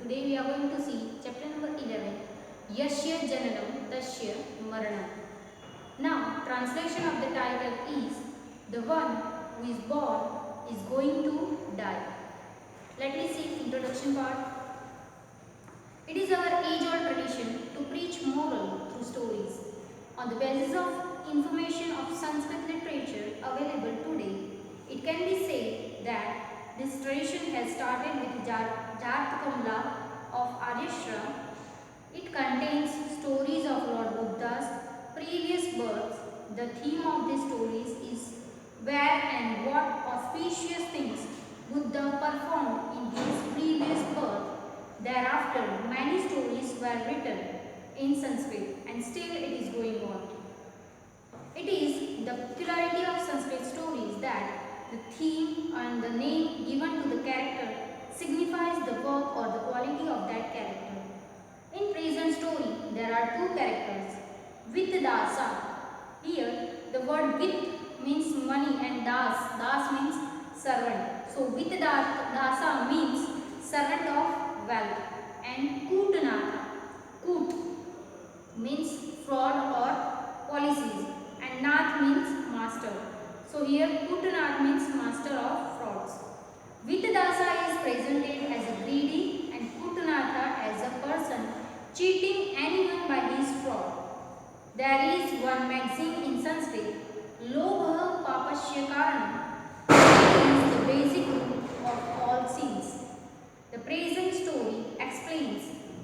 Today we are going to see chapter number 11, Yashya Jananam Tasya Maranam. Now, translation of the title is The One Who is Born is Going to Die. Let me see introduction part. It is our age-old tradition to preach moral through stories. On the basis of information of Sanskrit literature available today, it can be said that this tradition has started with Jatakamla of Aryashram. It contains stories of Lord Buddha's previous births. The theme of these stories is where and what auspicious things Buddha performed in his previous birth. Thereafter, many stories were written in Sanskrit and still it is going on. It is the peculiarity of Sanskrit stories that the theme and the name given to the character signifies the work or the quality of that character. In present story, there are two characters, Vittadasa. Here, the word Vitt means money and Das means servant. So, Vittadasa means servant of wealth, and Kutanatha. Kut means fraud or policies, and Nath means master. So here Kutanath means master of frauds. Vittadasa is presented as a greedy and Kutanatha as a person cheating anyone by his fraud. There is one maxim in Sanskrit, Lobha Papasya Karanam. It is the basic root of all sins. The present story explains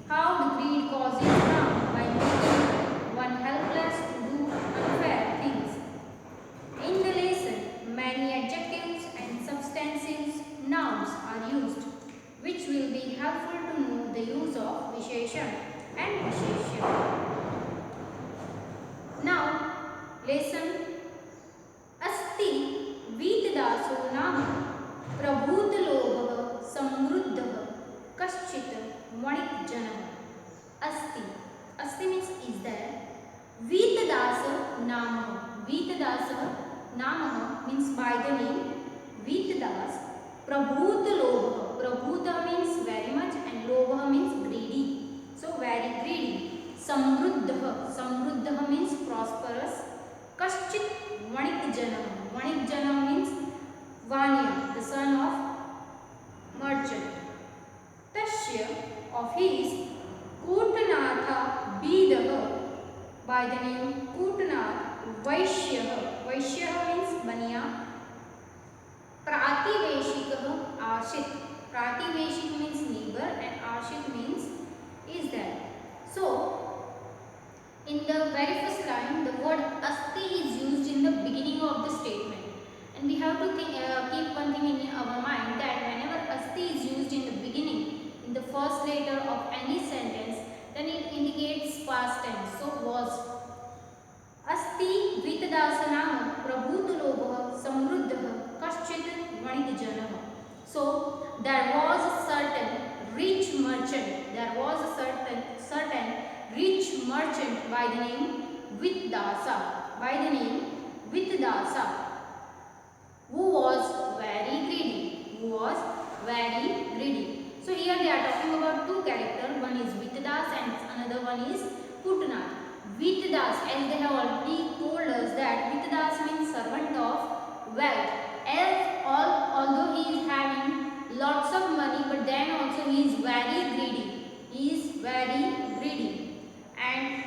how the greed causes harm by making one helpless to do unfair things. In the lesson, many adjectives and substantive nouns are used, which will be helpful to know the use of Visheshan and Visheshya. Now, lesson Asti Vitdaso Nama Prabhutalobha Samruddha Kaschit Manik Janam. Asti. Asti means is there. Vitdasa Nama. Vitdasa Nama means by the name Vitdas. Prabhuta Lobha. Prabhuta means very much and Lobha means greedy. So very greedy. Samruddha. Samruddha means prosperous. Kaschit Vanik Janam. Vanik Janam means Vanya, the son of merchant. Tasya of his Kutanatha Bidaha, by the name Kutanath. Vaishyaha. Vaishyaha means Baniya. Prativeshikaha Ashit. Prativeshik means neighbor and Ashit means is there. So, in the very first line, the word Asti is used in the beginning of the statement. And we have to keep one thing in our mind that whenever Asti is used in the beginning, in the first letter of any sentence, then it indicates past tense. So, was. Asti Vitdasanam Prabhutalobha Samruddha Kaschit Vanik. So there was a certain rich merchant. There was a certain rich merchant by the name Vittdasa. By the name Vittdasa, who was very greedy. Who was very greedy. So here they are talking about two characters. One is Vittdas and another one is Putanath. Vittdas, as they have already told us that Vittdas means servant of wealth. Although he is having lots of money, but then also he is very greedy. He is very greedy. And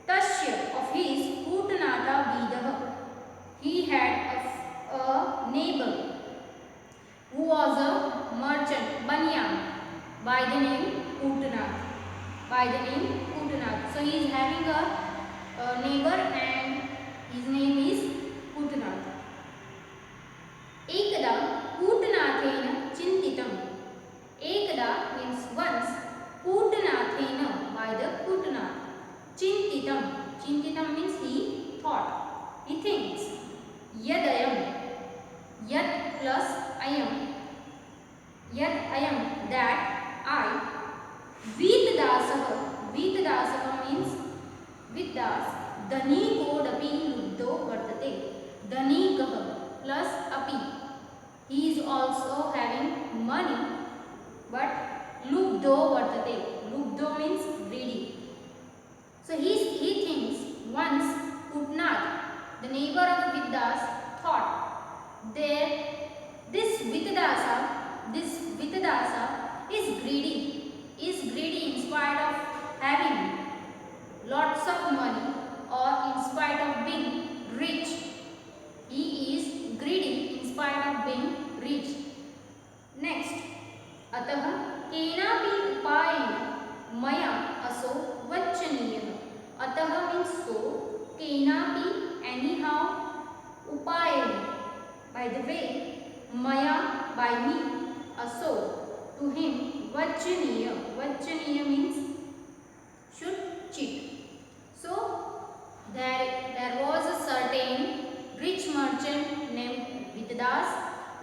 Tasya of his Kutanatha Vidaha, he had a neighbor who was a merchant, Banyan, by the name Kutanath. By the name Kutanath. So he is having a neighbor and his name is Kutanath. Ekada Kutanathena Chintitam. Ekada means once, Kutanathena by the Kutanath. Chintitam. Chintitam means he thought, he thinks. Yadayam. Yad plus ayam. Yad ayam, that I. Vitdasaha. Vitdasaha means Viddas. Dhaniko dapi luddho vartate. Dhanikaha plus api. He is also having money, but lubdo vartate. Lubdo means greedy. So he thinks once Putnath, the neighbor of Viddas, thought there this Vitadasa is greedy in spite of having lots of money or in spite of being rich. He is greedy in spite of being rich. Next, अतः केनापि उपायेन मया असो वच्चनीयः. अतः means so, केनापि anyhow, उपायेन by the way, maya by me, असो to him, वच्चनीय. वच्चनीय means should cheat. So there was a certain rich merchant named Viddas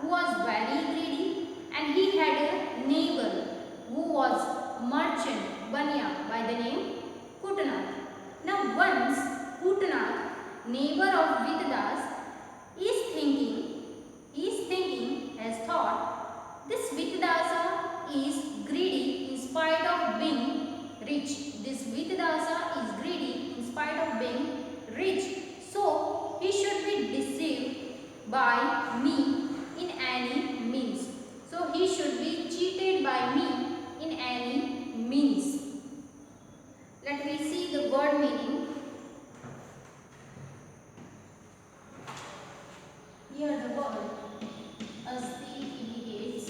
who was very greedy, and he had a neighbor who was merchant Banya by the name Putanath. Now once Putanath, neighbor of Viddas, is thinking, has thought, this Vidasa is greedy in spite of being rich. This Vidasa is greedy in spite of being rich. So he should be deceived by me in any means. So he should be cheated by me in any means. Let me see the word meaning. Here the word asti indicates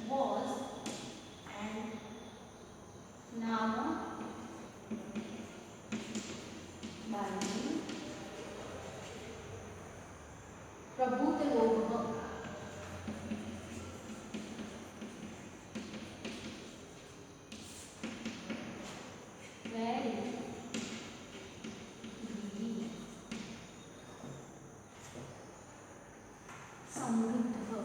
was and nama by name. Prabhutalobha very greedy. Samruddha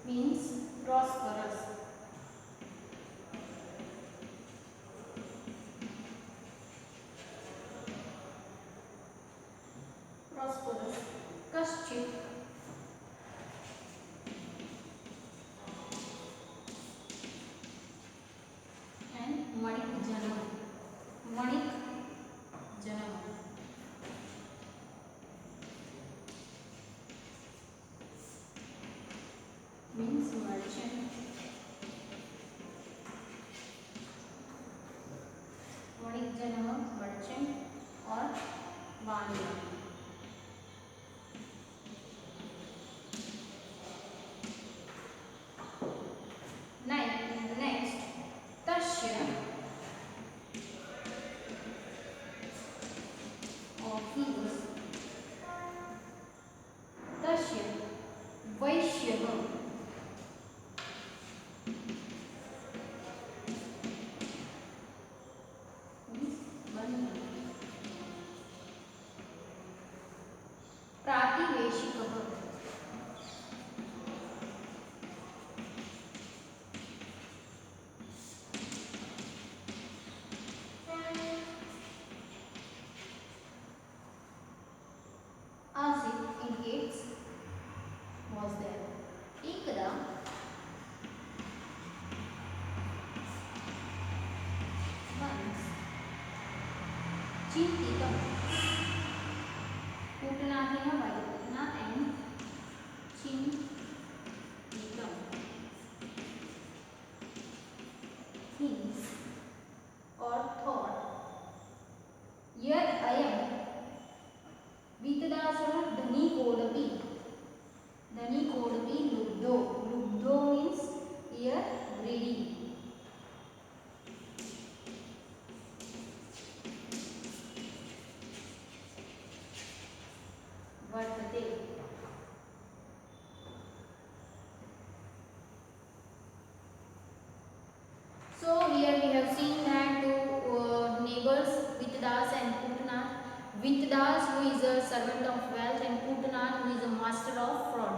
means prosperous. Prosperous. Kaschit and Manik Janam. Manik Janam means merchant. Manik Janam merchant or Vanya. Next, Tasya of his. Tasya Vaishyah means Banya. Prativeshikah Asif indicates was there. Ekada once Chintitam Putanathina by the Putanath and Chintitam thinks or thought yet I am Vitadasana Dhani Kodapi Lubdo. Lubdo means here greedy. Vartate. So here we have seen that two neighbors Vitdas and Putanath. Vitdas, who is a servant of wealth, and Putanath, who is a master of fraud.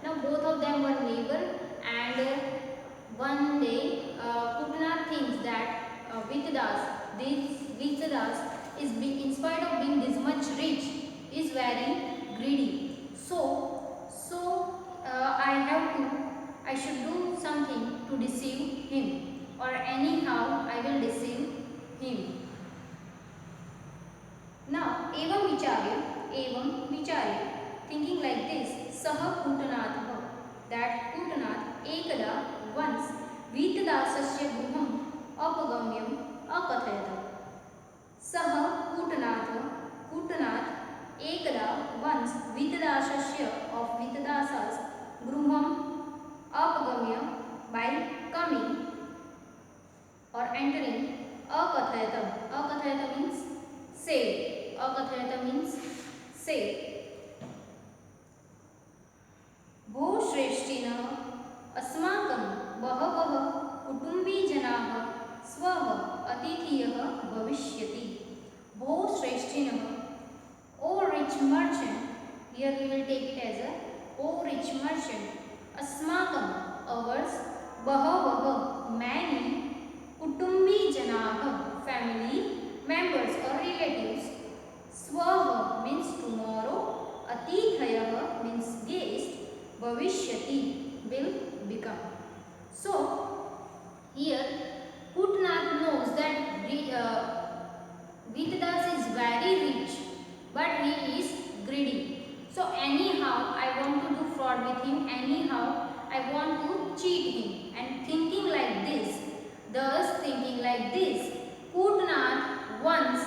Now both of them were neighbor, and one day Putanath thinks that Vitdas is in spite of being this much rich, is very greedy. I should do something to deceive him, or anyhow I will deceive him. Now, evam vicharya, thinking like this, Saha Putanatha, that Putanath ekada once Vitadasasya Guham Apagamyam Akathayata. Saha Putanath ekada once Vitadasasya of Vitadasas Gruham Apagamya by coming or entering Akathayata. Akathayata means say. Akathayata means say. भो श्रेष्ठिनः अस्माकं बहवः कुटुम्बीजनाः स्वः अतिथयः भविष्यति. भो श्रेष्ठिनः, O rich merchant, here we will take it as a O rich merchant, अस्माकं ours, बहवः many, कुटुम्बीजनाः family members or relatives, Swaha means tomorrow, Atithayah means guest, Bhavishyati will become. So, here Putanath knows that Vitadas is very rich, but he is greedy. So, anyhow I want to do fraud with him, anyhow I want to cheat him. And thinking like this, Putanath once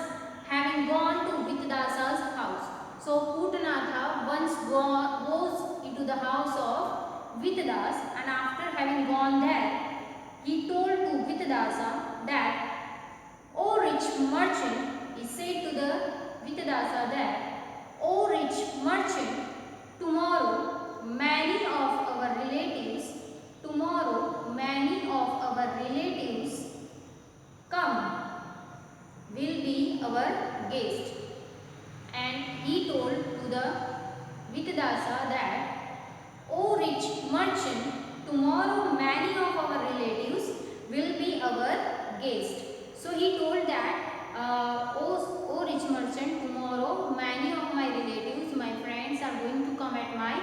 having gone to Vitadasa's house. So Putanatha once goes into the house of Vitadas, and after having gone there, he told to Vitadasa that, O rich merchant, he said to the Vitadasa that, O rich merchant, tomorrow many of our relatives come, will be our guest. And he told to the Vitadasa that, O rich merchant, tomorrow many of our relatives will be our guest. So he told that, O rich merchant, tomorrow many of my relatives, my friends are going to come at my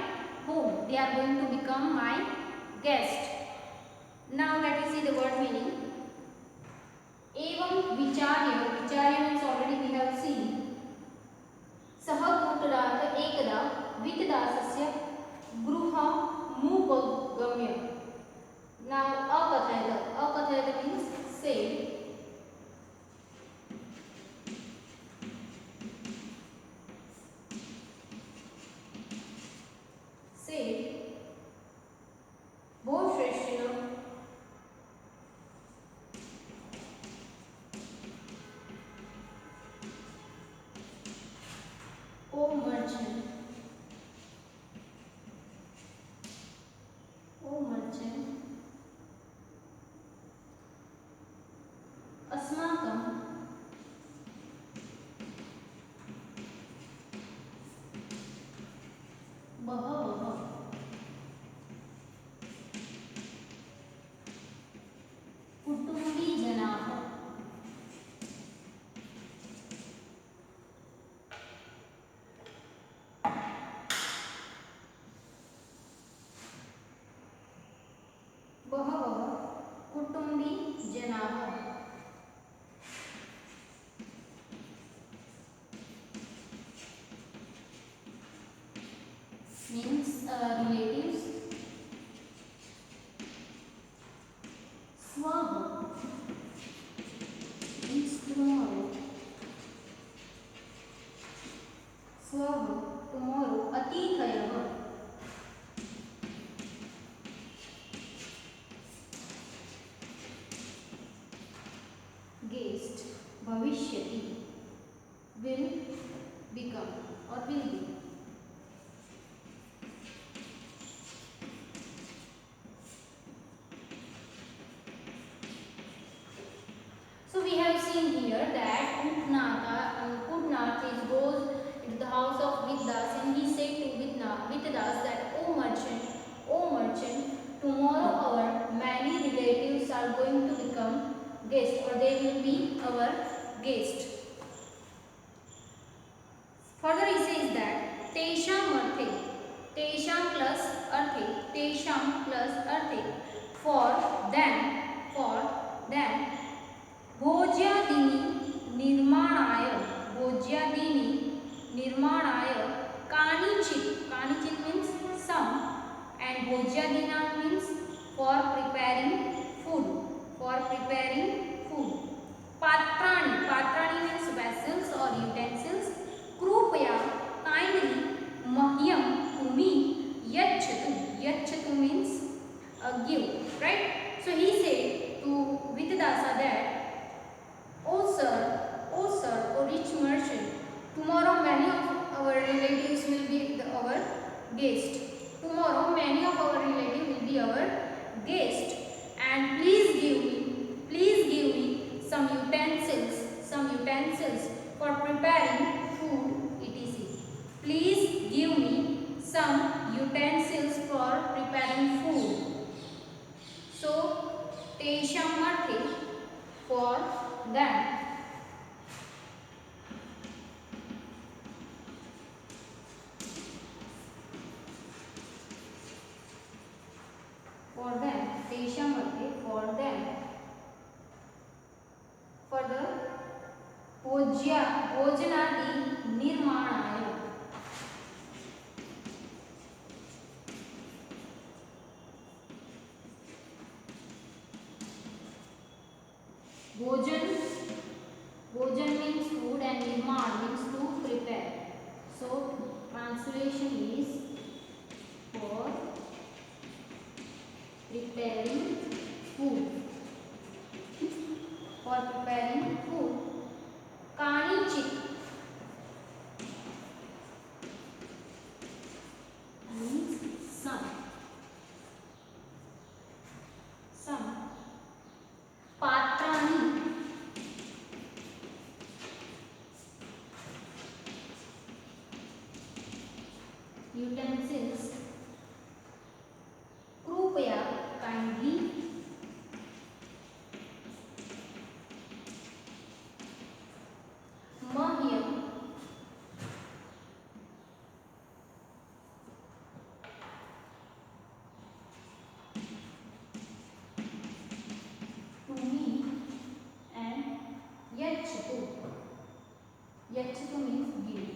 home. They are going to become my guest. Now let us see the word meaning. Evam vicharya, vicharya means already we have seen. Saha Putanath ekada Vitadasasya Gruha Mupagamya. Now Akathayata means say. Say, Bo Shrestino, O merchant, Asmakam, Bahavaha, Kutumbi Janaha, Bahavaha Kutumbi Janaha means relatives. Swaha means tomorrow. Swaha tomorrow. Atithayah guest. Bhavishyati will become or will be. So we have seen here that Putanath goes into the house of Vidas, and he said to Vitadas that, O merchant, tomorrow our many relatives are going to become guests, or they will be our guest. Further he says that, तेषाम अर्थे, तेषाम plus अर्थे, तेषाम plus अर्थे, for them भोज्यादीनि निर्माणाय, भोज्यादीनि निर्माणाय कानिचित्, कानिचित् means some, and भोज्यादीना means for preparing food, for preparing food. पात्राणि, पात्राणि means vessels or utensils. कृपया kindly, मह्यम to me, यच्छतु, यच्छतु means give, right? So he said to Vitadasa that, oh sir, oh rich merchant, tomorrow many of our relatives will be our guest. Tomorrow many of our relatives will be our guest, and please give me some utensils for preparing food, etc. Please give me some utensils for preparing food. So tesham arthe, for them. For them, tesham arthe, for them. Further, भोजनादि निर्माणाय, भोजन means food and nirman means to prepare. So translation is for preparing food, for preparing food. कानिचित् means some. पात्राणि, utensils. कृपया kindly, मह्यम to me, and yachatu, yachatu means give.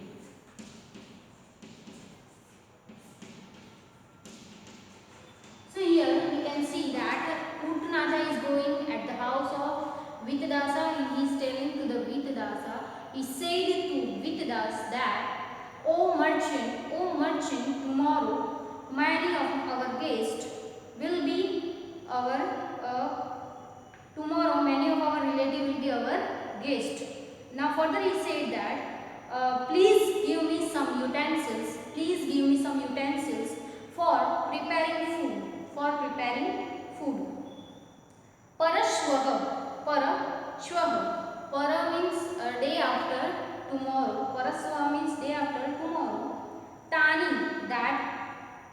So here we can see that Puttanatha is going at the house of Vitadasa, and he is telling to the Vitadasa, he said to Vitadas that, oh merchant, tomorrow many of our guests will be our tomorrow many of our relatives will be our guest. Now further he said that, please give me some utensils, please give me some utensils for preparing food, for preparing food. Parashwah, para means day after tomorrow, paraswah means day after tomorrow. Tani, that,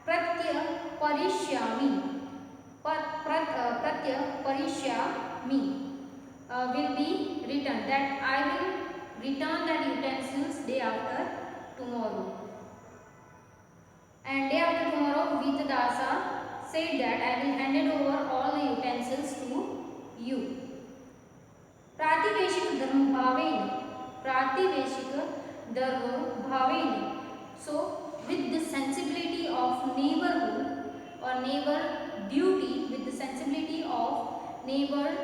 pratya parishyami, pratya parishyami will be returned, that I will return that utensils day after tomorrow. And day after tomorrow Vitadasa said that I will hand it over all the utensils to you. Prativeshik dharma bhaveni, so with the sensibility of neighborhood or neighbor duty, with the sensibility of neighborhood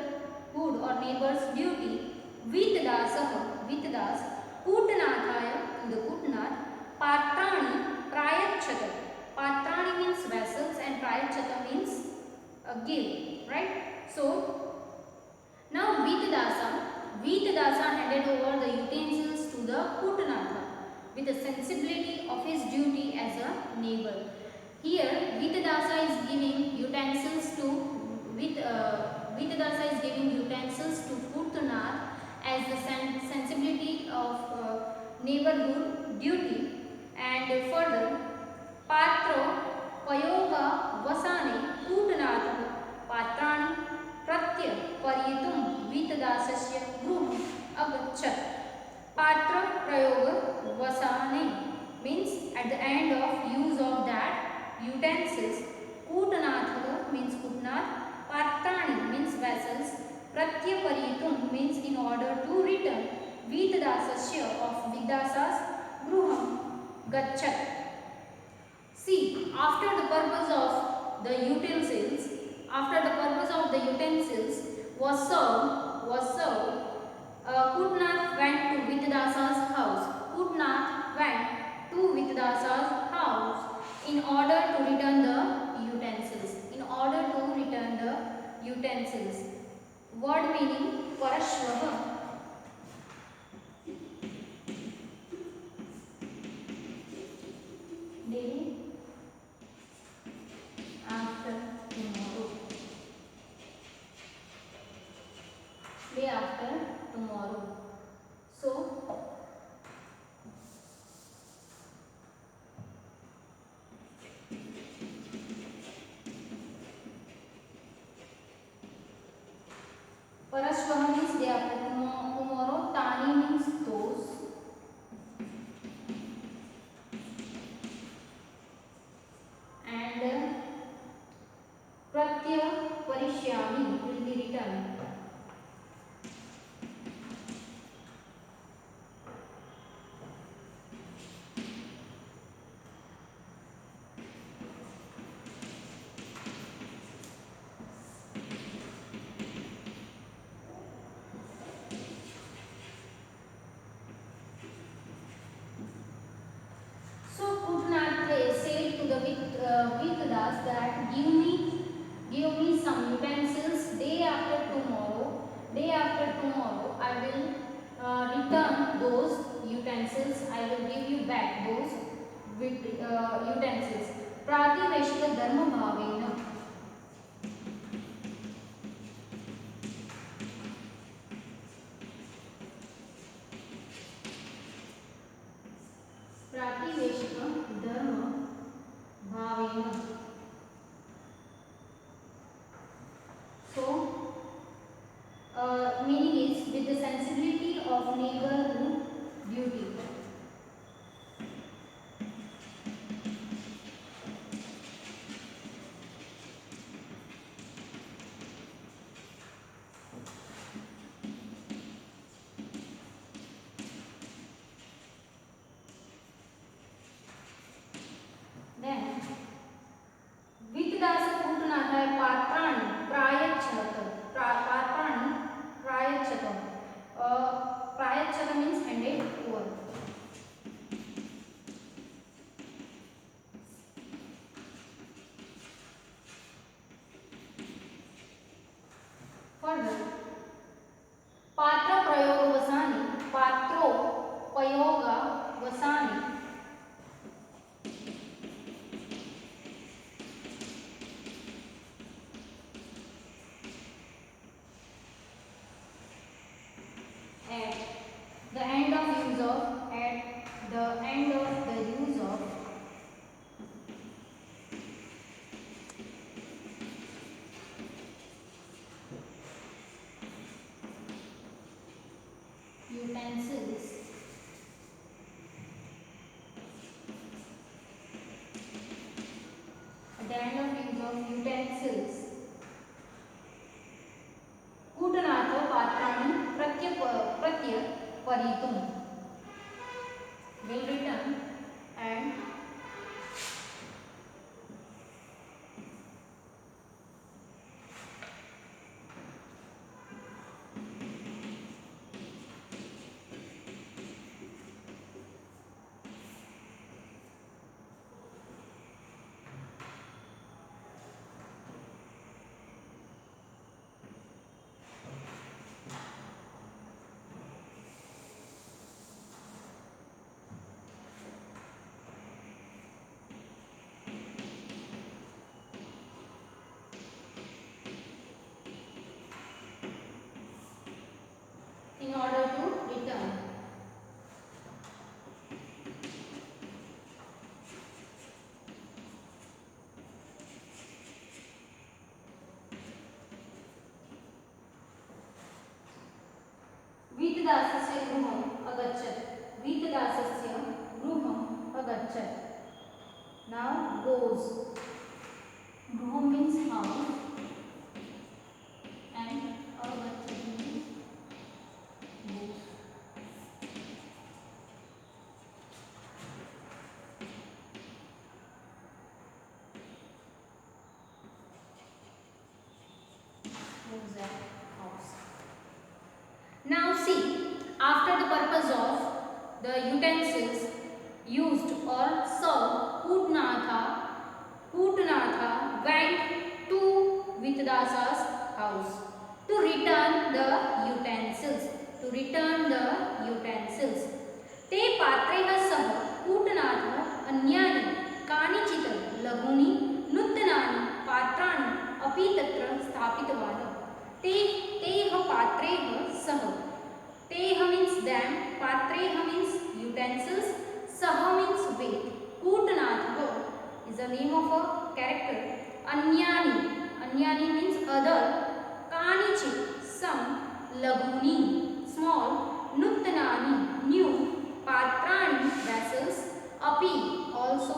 or neighbor's duty, Vitadas Putanathaya, to the Putanath, patrani prayachata. Patrani means vessels and prayachata means give, right? So now Vitadasa handed over the utensils to the Puttanatha with the sensibility of his duty as a neighbor. Here Vitadasa is giving utensils to Puttanath as the sensibility of neighborhood duty. And further, Patro Payoga Vasane Puttanatha Patrani Pratya Paryetum Vitadasasya Gruham Agachat. Patra Prayoga Vasane means at the end of use of that utensils. Kutanath means kutnath, patrani means vessels, pratyaparitum means in order to return, Vitadasasya of Vidasas Gruham Gachat. See, after the purpose of the utensils, was served, Kutnath went to Vitadasa's house. Kutnath went to Vitadasa's house in order to return the utensils. Word meaning Parashvaha. Day after tomorrow. Day after tomorrow. So, Parashvaha means day after tomorrow. Tani means those. And Pratya Parishyami will be returned. So Kutnath said to the Vitadas that give me some utensils. Day after tomorrow, I will return those utensils. I will give you back those utensils. Prativeshika dharma bhavena. Prativeshika dharma bhavena. So, meaning is with the sensibility of neighborhood duty. Then, Vitadasa Kutnatha Patrani Prayachata. Patrani Prayachata. Prayachata means handed over. Further, Patra Prayoga Vasani, Patro Prayoga Vasani. At the end of the use of utensils. At the end of use of utensils. Kutanatha patrani pratya paritum will return and in order to return. Vitadasasya gruham agachat. Vitadasasya gruham agachat. Now goes. Go means house and agachati means goes. Goes at house. Now see, after the purpose of the utensils used or served, Putnatha went to Vitadasa's house to return the utensils. ते पात्रेण सह कूटनाथः अन्यानि कानिचित् लघूनि नूतनानि पात्राणि अपि तत्र स्थापितवान्. Teh पात्रेण सह. Teh means them, पात्रेह means utensils, saha means with. Kutanathah is the name of a character. Anyani means other. Kanichit some. Laguni small. Nuttanani new. Patrani vessels. Api also.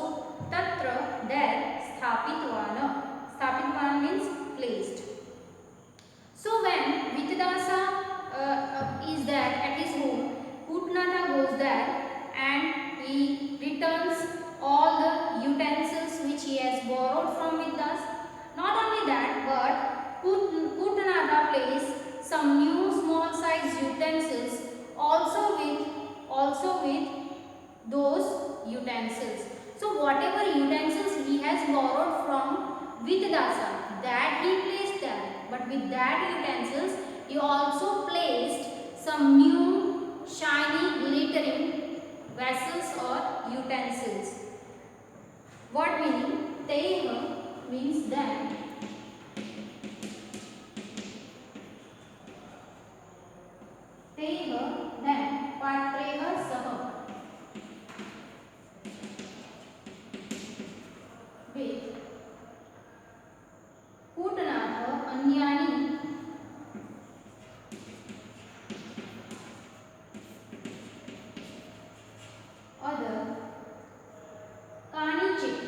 Tatra there. Sthapitvana means placed. So when Vitadasa is there at his home, Putnatha goes there and he returns all the utensils which he has borrowed from Vidas. Not only that, but Putnatha placed some new small size utensils also with those utensils. So whatever utensils he has borrowed from Vitadasa, that he placed there. But with that utensils, he also placed some new shiny glittering vessels or utensils. What meaning? Teha means them. Teha them. Patreha saha. With Putnatha anyani other kanichit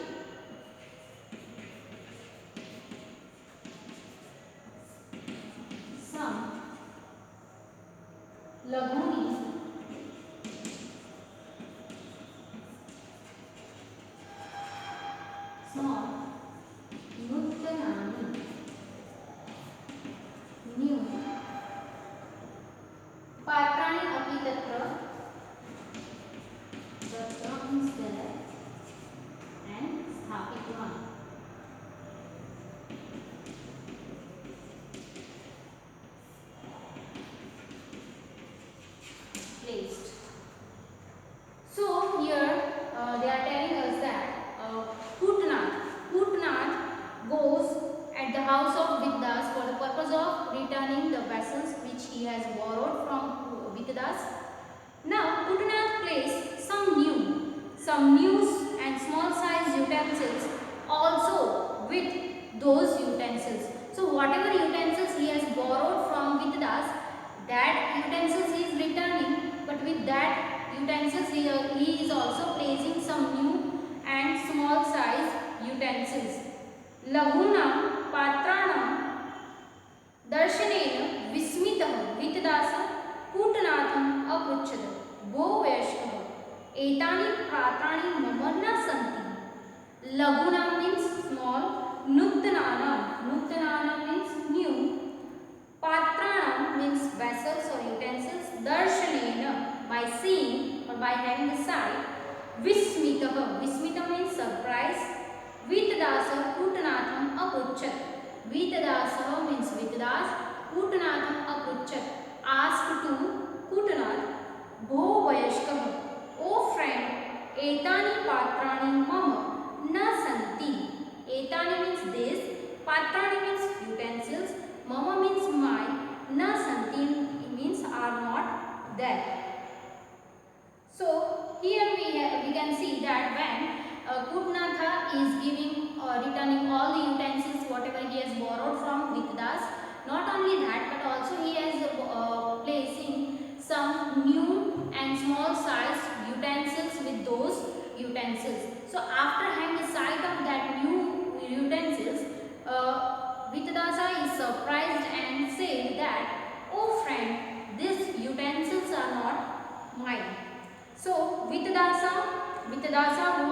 some laguni small nuttanani new patrani api tatra means there and sthapitvan placed. So here they are telling us that Putnath goes at the house of Vidas for the purpose of returning the vessels which he has borrowed from Vidas. Now Putnath placed some new and small size utensils also with those utensils. So whatever utensils he has borrowed from Vidas, that utensils he is returning, but with that utensils he is also placing some new and small size utensils. Laguna patrana darshaneन विस्मितः वितदासः कूटनाथम् अपृच्छत् भो वयस्कः एतानि पात्राणि मम न सन्ति. Laguna means small, nuttanana means new, patrana means vessels or utensils, darshanena by seeing or by having the sight, vismita means surprise, vitadasa Putanatham apruchat. Vitadasa means Vitadas, Putanatham apruchat asked to Putanath, Bho Vayashkam, O friend, etani patrani mama na santi. Etani means this, patrani means utensils, mama means my, na santi means are not there. So here we can see that when Putnatha is giving returning all the utensils whatever he has borrowed from Vidas, not only that but also he has placing some new and small size utensils with those utensils. So after having sight of that new utensils, Vitadasa is surprised and said that, "Oh friend, these utensils are not mine." So Vitadasa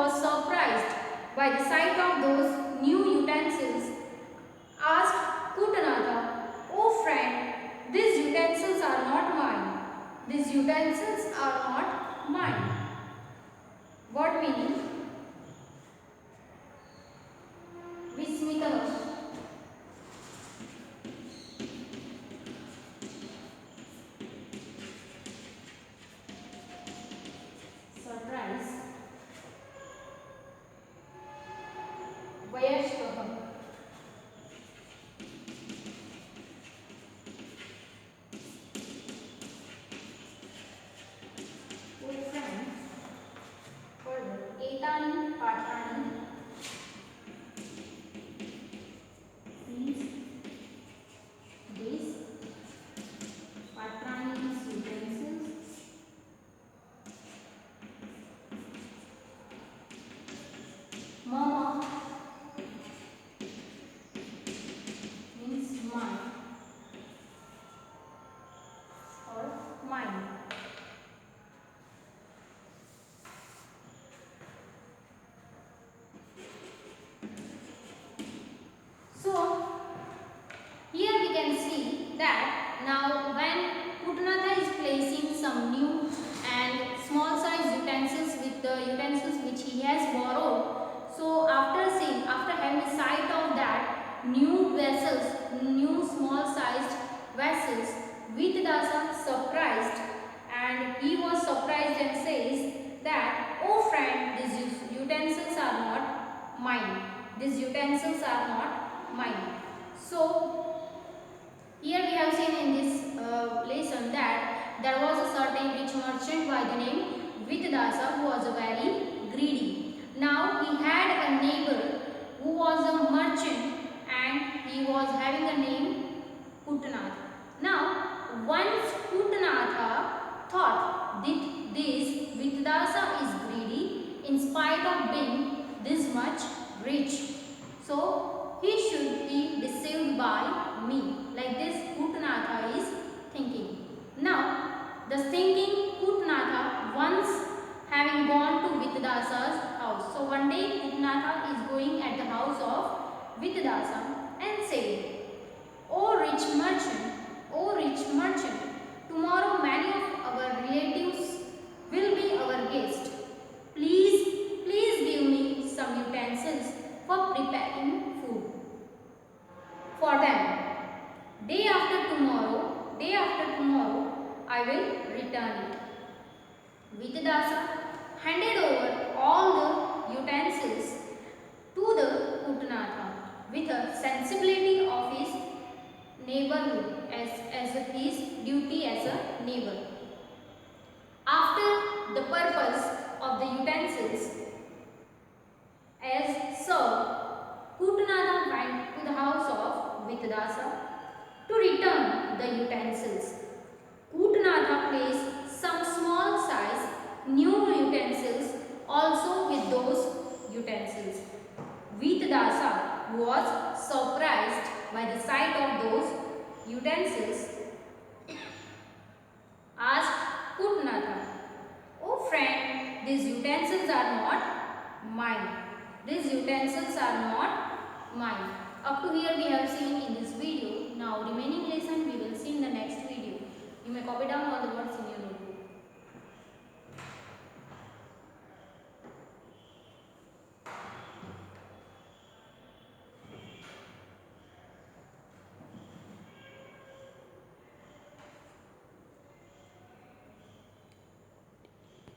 was surprised by the sight of those new utensils, asked Kutanatha, "Oh friend, these utensils are not mine. These utensils are not mine." What meaning? Vismita. Surprise. Vayashkah. Oh friend. Further. Etani Patani means this. Patrani means utensils. Mama means mine or mine. So here we can see that now when Puttanatha is placing some new and small size utensils with the utensils which he has borrowed, so after having sight of that new vessels, new small sized vessels, Vitadasa surprised, and he was surprised and says that, "Oh friend, these utensils are not mine. These utensils are not mine." So here we have seen in this lesson that there was a certain rich merchant by the name Vitadasa who was very greedy. Now he had a neighbor who was a merchant and he was having a name Puttanatha. Now once Puttanatha thought that this Vitadasa is greedy in spite of being this much rich. So he should be deceived by me. Like this Puttanatha is thinking. Now the thinking Puttanatha once having gone to Vitadasa's house. So one day Puttanatha is going at the house of Vitadasa and said, O rich merchant, tomorrow many of our relatives will be our guest. Please give me some utensils for preparing food for them. Day after tomorrow, I will return it. Vitadasa handed over all the utensils to the Puttanatha with a sensibility of his neighborhood as his duty as a neighbor. After the purpose of the utensils as served, Puttanatha went to the house of Vitadasa to return the utensils. Puttanatha placed some small size new utensils also with those utensils. Vitadasa was surprised by the sight of those utensils, asked Puttanatha, "Oh friend, these utensils are not mine. These utensils are not mine." Up to here we have seen